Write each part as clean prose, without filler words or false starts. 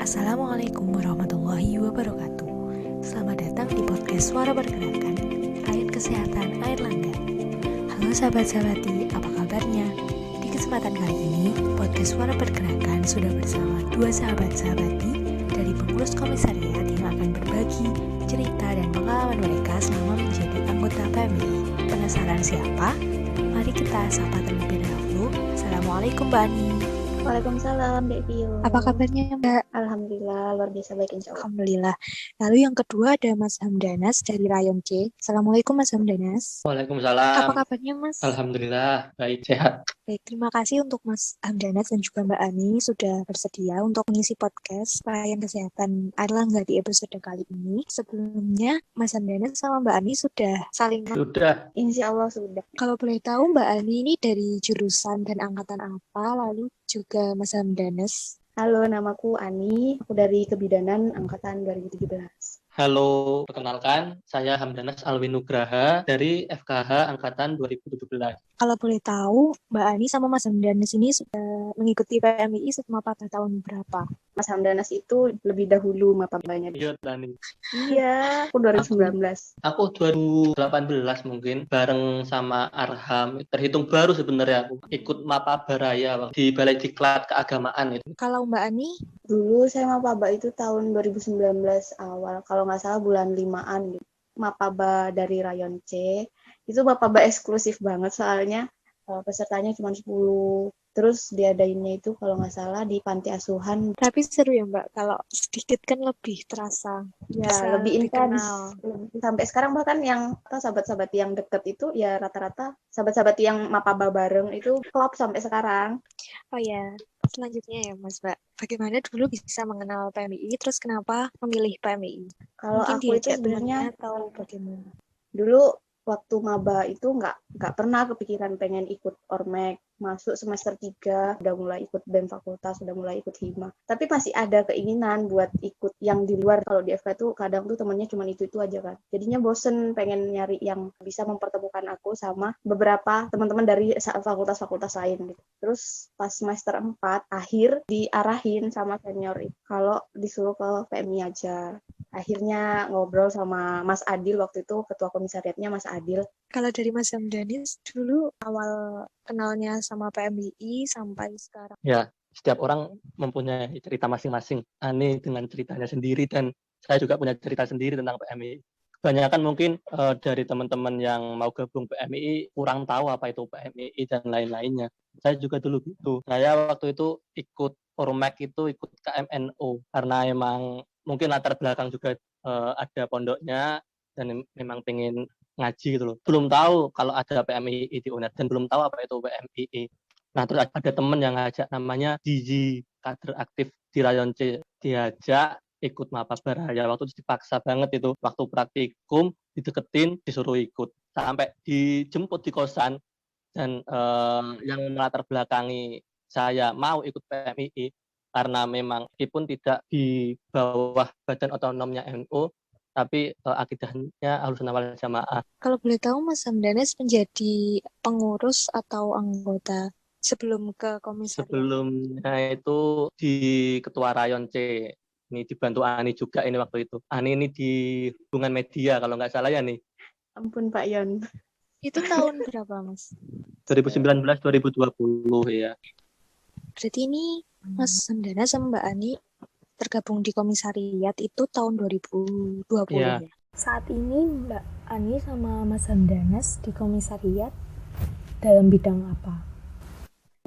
Assalamualaikum warahmatullahi wabarakatuh. Selamat datang di podcast Suara Pergerakan, Ayat Kesehatan Airlangga. Halo sahabat-sahabati, apa kabarnya? Di kesempatan kali ini, podcast Suara Pergerakan sudah bersama dua sahabat-sahabati dari pengurus komisariat yang akan berbagi cerita dan pengalaman mereka selama menjadi anggota PMI. Penasaran siapa? Mari kita sapa terlebih dahulu. Assalamualaikum Mbak Ani. Waalaikumsalam, Dek Pio. Apa kabarnya Mbak? Alhamdulillah, luar biasa baik insya Allah. Alhamdulillah. Lalu yang kedua ada Mas Hamdanas dari Rayon C. Assalamualaikum Mas Hamdanas. Waalaikumsalam. Apa kabarnya Mas? Alhamdulillah, baik, sehat. Baik, terima kasih untuk Mas Hamdanas dan juga Mbak Ani sudah bersedia untuk mengisi podcast pelayan kesehatan Airlangga di episode kali ini. Sebelumnya, Mas Hamdanas sama Mbak Ani sudah saling Sudah. Insya Allah sudah. Kalau boleh tahu Mbak Ani ini dari jurusan dan angkatan apa? Lalu juga Mas Hamdanas. Halo, namaku Ani. Aku dari Kebidanan Angkatan 2017. Halo, perkenalkan, saya Hamdanas Alwinugraha dari FKH Angkatan 2017. Kalau boleh tahu, Mbak Ani sama Mas Hamdanas ini sudah mengikuti PMI selama pada tahun berapa? Mas Hamdanas itu lebih dahulu mapabanya. Iya, Dani. Iya, aku 2019. Aku 2018 mungkin, bareng sama Arham. Terhitung baru sebenarnya aku ikut Mapaba Raya di Balai Diklat Keagamaan itu. Kalau Mbak Ani? Dulu saya mapaba itu tahun 2019 awal, kalau nggak salah bulan 5-an gitu. Mapaba dari Rayon C. Itu mapaba eksklusif banget soalnya pesertanya cuma 10. Terus diadainnya itu kalau nggak salah di panti asuhan. Tapi seru ya Mbak, kalau sedikit kan lebih terasa. Ya, lebih intens. Kenal. Sampai sekarang bahkan yang sahabat-sahabat yang deket itu ya rata-rata sahabat-sahabat yang mapaba bareng itu klop sampai sekarang. Oh ya, selanjutnya ya Mas Mbak. Bagaimana dulu bisa mengenal PMI, terus kenapa memilih PMI? Kalau Mungkin aku itu diajak sebenarnya temannya atau bagaimana? dulu waktu maba itu nggak pernah kepikiran pengen ikut Ormek. Masuk semester 3 udah mulai ikut BEM fakultas, udah mulai ikut hima. Tapi masih ada keinginan buat ikut yang di luar. Kalau di FK tuh kadang tuh temennya cuma itu aja kan. Jadinya bosen pengen nyari yang bisa mempertemukan aku sama beberapa teman-teman dari fakultas-fakultas lain gitu. Terus pas semester 4 akhir diarahin sama senior kalau disuruh ke PMI aja. Akhirnya ngobrol sama Mas Adil, waktu itu ketua komisariatnya Mas Adil. Kalau dari Mas Hamdanis, dulu awal kenalnya sama PMI sampai sekarang. Ya, setiap orang mempunyai cerita masing-masing. Ani dengan ceritanya sendiri dan saya juga punya cerita sendiri tentang PMI. Kebanyakan mungkin dari teman-teman yang mau gabung PMI kurang tahu apa itu PMI dan lain-lainnya. Saya juga dulu gitu. Saya waktu itu ikut Ormek itu ikut KMNO karena emang mungkin latar belakang juga ada pondoknya dan memang pengen ngaji gitu loh. Belum tahu kalau ada PMI di UNER dan belum tahu apa itu PMI. Nah, terus ada teman yang ngajak namanya Diji, kader aktif di Rayon C. Diajak ikut Mapaba Raya. Waktu itu dipaksa banget itu. Waktu praktikum, dideketin, disuruh ikut. Sampai dijemput di kosan. Dan yang melatar belakangi saya mau ikut PMI, karena memang meskipun tidak di bawah badan otonomnya NU, tapi akidahnya Ahlussunnah wal Jamaah. Kalau boleh tahu Mas Hamdanis menjadi pengurus atau anggota sebelum ke komisariat? Sebelumnya itu di Ketua Rayon C. Ini dibantu Ani juga ini waktu itu. Ani ini di hubungan media kalau nggak salah ya nih. Ampun Pak Yon. Itu tahun berapa Mas? 2019-2020 ya. Berarti ini Mas Hamdanas sama Mbak Ani tergabung di komisariat itu tahun 2020 ya? Saat ini Mbak Ani sama Mas Hamdanas di komisariat dalam bidang apa?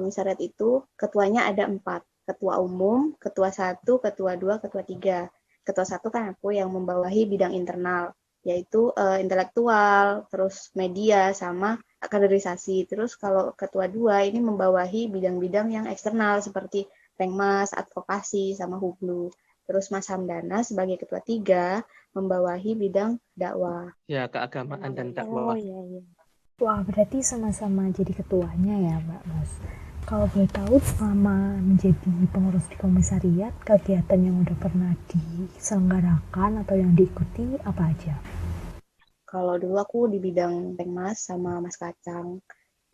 Komisariat itu ketuanya ada 4. Ketua umum, ketua 1, ketua 2, ketua 3. Ketua 1 kan aku yang membawahi bidang internal, yaitu intelektual, terus media, sama kaderisasi. Terus kalau ketua 2 ini membawahi bidang-bidang yang eksternal seperti Pengmas, advokasi, sama Hublu. Terus Mas Hamdana sebagai ketua 3 membawahi bidang dakwah. Ya, keagamaan dan dakwah. Oh iya. Wah, berarti sama-sama jadi ketuanya ya Mbak Mas. Kalau boleh tahu selama menjadi pengurus di komisariat, kegiatan yang udah pernah diselenggarakan atau yang diikuti apa aja? Kalau dulu aku di bidang Pengmas sama Mas Kacang.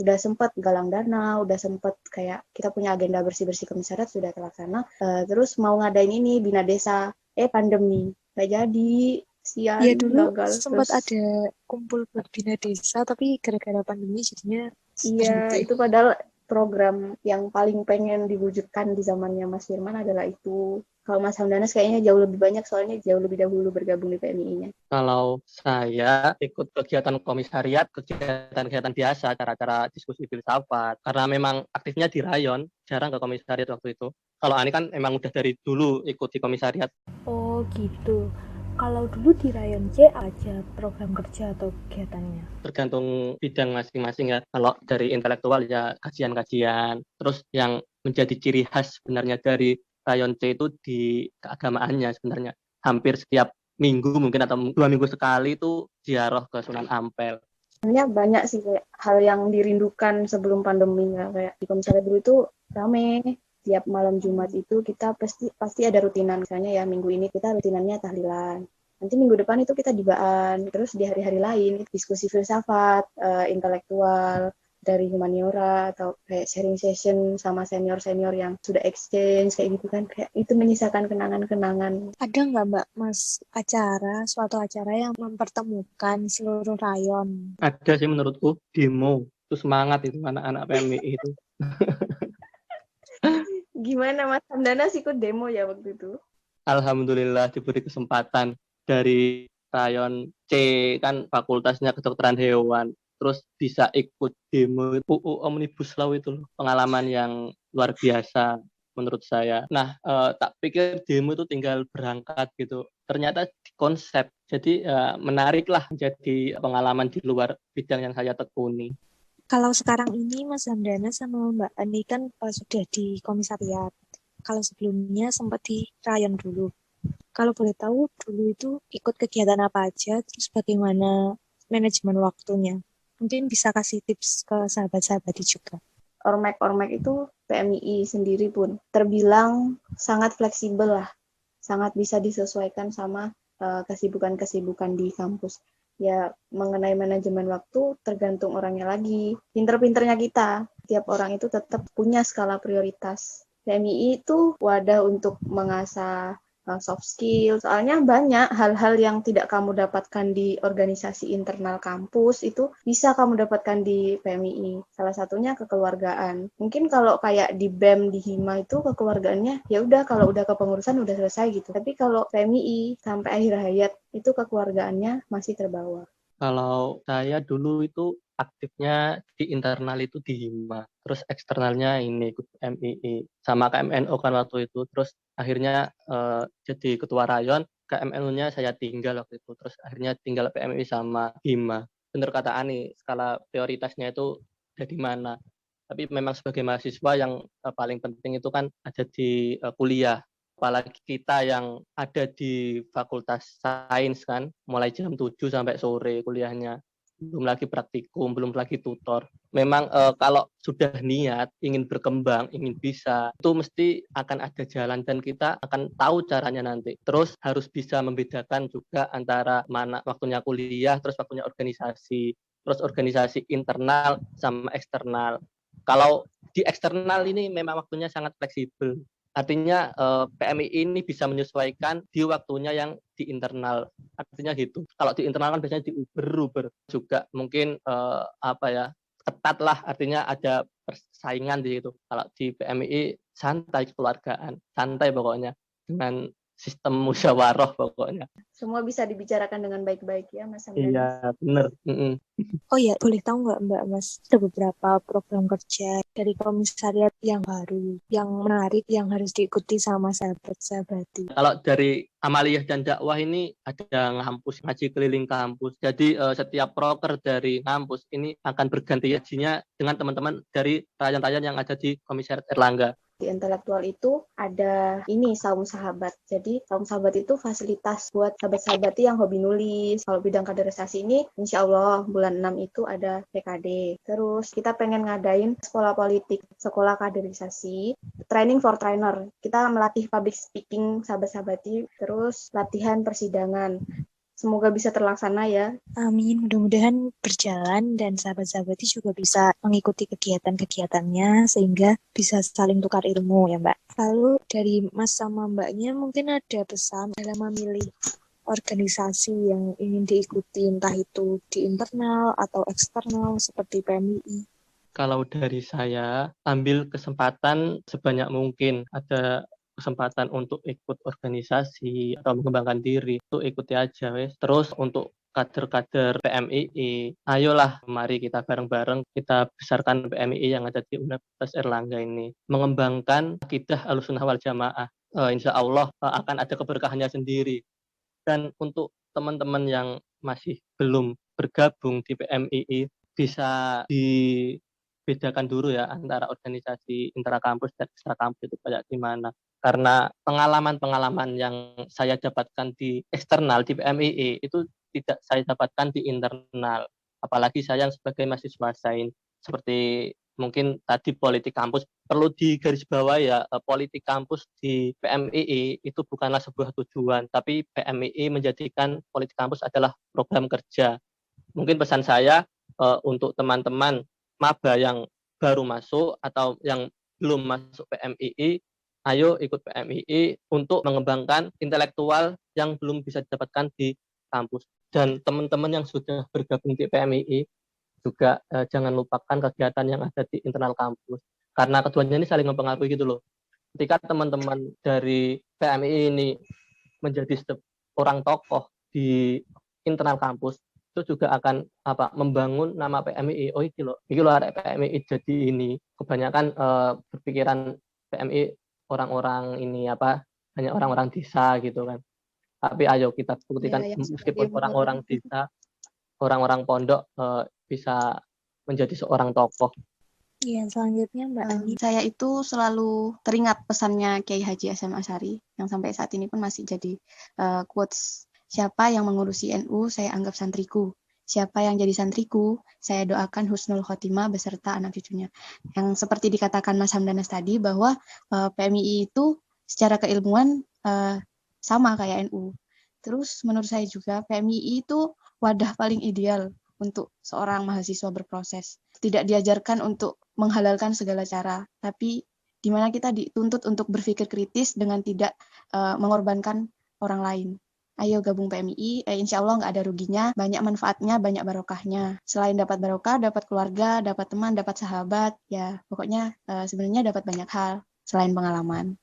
udah sempat galang dana, udah sempat kayak kita punya agenda bersih-bersih komisariat sudah terlaksana. Terus mau ngadain ini Bina Desa, pandemi nggak jadi, sian, Iya dulu gagal. sempat Terus ada kumpul buat bina desa, tapi gara-gara pandemi jadinya iya, berhenti. itu padahal program yang paling pengen diwujudkan di zamannya Mas Firman adalah itu. Kalau Mas Hamdanas kayaknya jauh lebih banyak, soalnya jauh lebih dahulu bergabung di PMI-nya. Kalau saya ikut kegiatan komisariat, kegiatan-kegiatan biasa, acara-acara diskusi filsafat, karena memang aktifnya di rayon, jarang ke komisariat waktu itu. Kalau Ani kan emang udah dari dulu ikut di komisariat. Oh gitu. Kalau dulu di Rayon C aja program kerja atau kegiatannya? Tergantung bidang masing-masing ya. Kalau dari intelektual ya kajian-kajian. Terus yang menjadi ciri khas sebenarnya dari rayon C itu di keagamaannya sebenarnya. Hampir setiap minggu mungkin atau 2 minggu sekali itu ziarah ke Sunan Ampel. Sebenarnya banyak sih kayak hal yang dirindukan sebelum pandemi ya. Kayak di komisariat dulu itu rame. Tiap malam Jumat itu kita pasti ada rutinan. Misalnya ya minggu ini kita rutinannya tahlilan. Nanti minggu depan itu kita dibaan. Terus di hari-hari lain diskusi filsafat, intelektual, dari humaniora atau kayak sharing session sama senior-senior yang sudah exchange kayak gitu kan. Kayak itu menyisakan kenangan-kenangan. Ada nggak Mbak Mas suatu acara yang mempertemukan seluruh rayon? Ada sih menurutku demo. Itu semangat itu anak-anak PMI itu. Gimana Mas Hamdanas ikut demo ya waktu itu? Alhamdulillah diberi kesempatan dari rayon C, kan fakultasnya kedokteran hewan, terus bisa ikut demo UU Omnibus Law itu loh. Pengalaman yang luar biasa menurut saya. Nah, tak pikir demo itu tinggal berangkat gitu. Ternyata konsep. Jadi menarik lah menjadi pengalaman di luar bidang yang saya tekuni. Kalau sekarang ini Mas Hamdana sama Mbak Ani kan sudah di komisariat. Kalau sebelumnya sempat di rayon dulu. Kalau boleh tahu dulu itu ikut kegiatan apa aja, terus bagaimana manajemen waktunya? Mungkin bisa kasih tips ke sahabat-sahabat juga. Ormek-ormek itu PMI sendiri pun terbilang sangat fleksibel lah, sangat bisa disesuaikan sama kesibukan-kesibukan di kampus. Ya, mengenai manajemen waktu tergantung orangnya lagi. Pinter-pinternya kita, tiap orang itu tetap punya skala prioritas. PMI itu wadah untuk mengasah soft skill. Soalnya banyak hal-hal yang tidak kamu dapatkan di organisasi internal kampus itu bisa kamu dapatkan di PMI. Salah satunya kekeluargaan. Mungkin kalau kayak di BEM di Hima itu kekeluargaannya ya udah, kalau udah kepengurusan udah selesai gitu. Tapi kalau PMI sampai akhir hayat itu kekeluargaannya masih terbawa. Kalau saya dulu itu aktifnya di internal itu di Hima, terus eksternalnya ini ikut MII sama KMNO kan waktu itu, terus akhirnya jadi ketua rayon, KMNO-nya saya tinggal waktu itu, terus akhirnya tinggal PMI sama Hima. Bener kata Ani, skala prioritasnya itu ada di mana. Tapi memang sebagai mahasiswa yang paling penting itu kan ada di kuliah. Apalagi kita yang ada di Fakultas Sains kan, mulai jam 7 sampai sore kuliahnya. Belum lagi praktikum, belum lagi tutor. Memang kalau sudah niat, ingin berkembang, ingin bisa, itu mesti akan ada jalan dan kita akan tahu caranya nanti. Terus harus bisa membedakan juga antara mana waktunya kuliah, terus waktunya organisasi, terus organisasi internal sama eksternal. Kalau di eksternal ini memang waktunya sangat fleksibel. Artinya PMI ini bisa menyesuaikan di waktunya yang di internal. Artinya gitu. Kalau di internal kan biasanya diuber-uber juga mungkin ketat lah. Artinya ada persaingan di situ. Kalau di PMI santai kekeluargaan, santai pokoknya dengan sistem musyawarah pokoknya. Semua bisa dibicarakan dengan baik-baik ya Mas Hamdan. Iya, benar. Oh ya, boleh tahu nggak Mbak Mas, ada beberapa program kerja dari komisariat yang baru, yang menarik, yang harus diikuti sama sahabat-sahabati? Kalau dari amaliyah dan dakwah ini ada ngampus, ngaji keliling kampus. Jadi setiap proker dari kampus ini akan berganti ngajinya dengan teman-teman dari rayon-rayon yang ada di Komisariat Erlangga. Di intelektual itu ada ini Saum Sahabat. Jadi Saum Sahabat itu fasilitas buat sahabat-sahabat yang hobi nulis. Kalau bidang kaderisasi ini insya Allah bulan 6 itu ada PKD. Terus kita pengen ngadain sekolah politik, sekolah kaderisasi, training for trainer. Kita melatih public speaking sahabat-sahabati, terus latihan persidangan. Semoga bisa terlaksana ya. Amin, mudah-mudahan berjalan dan sahabat-sahabatnya juga bisa mengikuti kegiatan-kegiatannya sehingga bisa saling tukar ilmu ya Mbak. Lalu dari Mas sama Mbaknya mungkin ada pesan dalam memilih organisasi yang ingin diikuti, entah itu di internal atau eksternal seperti PMII. Kalau dari saya, ambil kesempatan sebanyak mungkin. Ada kesempatan untuk ikut organisasi atau mengembangkan diri, itu ikuti aja wes. Terus untuk kader-kader PMII, ayolah mari kita bareng-bareng kita besarkan PMII yang ada di Universitas Airlangga ini, mengembangkan akidah Ahlussunnah wal Jamaah. Insya Allah akan ada keberkahannya sendiri. Dan untuk teman-teman yang masih belum bergabung di PMII, bisa dibedakan dulu ya antara organisasi intrakampus dan ekstrakampus itu kayak gimana. Karena pengalaman-pengalaman yang saya dapatkan di eksternal di PMII itu tidak saya dapatkan di internal. Apalagi saya sebagai mahasiswa sains, seperti mungkin tadi politik kampus, perlu digarisbawahi ya, politik kampus di PMII itu bukanlah sebuah tujuan, tapi PMII menjadikan politik kampus adalah program kerja. Mungkin pesan saya untuk teman-teman maba yang baru masuk atau yang belum masuk PMII, ayo ikut PMII untuk mengembangkan intelektual yang belum bisa didapatkan di kampus. Dan teman-teman yang sudah bergabung di PMII juga jangan lupakan kegiatan yang ada di internal kampus. Karena keduanya ini saling mempengaruhi gitu loh. Ketika teman-teman dari PMII ini menjadi orang tokoh di internal kampus, itu juga akan membangun nama PMII. Oh iki loh arek PMII jadi ini. Kebanyakan berpikiran PMII orang-orang ini hanya orang-orang desa gitu kan. Tapi ayo kita buktikan meskipun orang-orang desa, orang-orang pondok bisa menjadi seorang tokoh. Iya, selanjutnya Mbak Ani. Saya itu selalu teringat pesannya Kiai Haji Hasyim Asy'ari yang sampai saat ini pun masih jadi quotes. Siapa yang mengurusi NU, saya anggap santriku. Siapa yang jadi santriku, saya doakan husnul khotimah beserta anak cucunya. Yang seperti dikatakan Mas Hamdanas tadi, bahwa PMII itu secara keilmuan sama kayak NU. Terus menurut saya juga PMII itu wadah paling ideal untuk seorang mahasiswa berproses. Tidak diajarkan untuk menghalalkan segala cara, tapi di mana kita dituntut untuk berpikir kritis dengan tidak mengorbankan orang lain. Ayo gabung PMII, insya Allah nggak ada ruginya, banyak manfaatnya, banyak barokahnya. Selain dapat barokah, dapat keluarga, dapat teman, dapat sahabat, ya pokoknya sebenarnya dapat banyak hal selain pengalaman.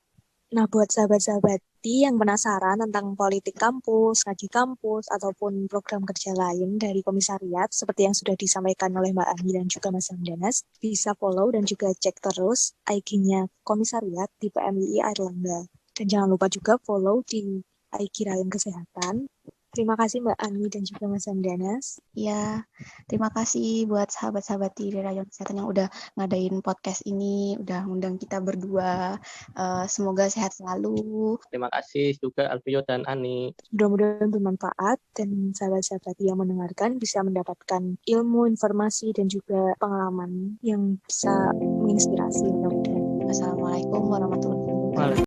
Nah, buat sahabat-sahabati yang penasaran tentang politik kampus, ngaji kampus, ataupun program kerja lain dari komisariat, seperti yang sudah disampaikan oleh Mbak Ani dan juga Mas Hamdanas, bisa follow dan juga cek terus IG-nya komisariat di PMII Airlangga. Dan jangan lupa juga follow di IG Rayon Kesehatan. Terima kasih Mbak Ani dan juga Mas Hamdanas. Ya, terima kasih buat sahabat-sahabat di Rayon Kesehatan yang udah ngadain podcast ini, udah ngundang kita berdua. Semoga sehat selalu. Terima kasih juga Alfio dan Ani. Mudah-mudahan bermanfaat dan sahabat-sahabat yang mendengarkan bisa mendapatkan ilmu, informasi, dan juga pengalaman yang bisa menginspirasi. Mudah-mudahan. Assalamualaikum warahmatullahi wabarakatuh.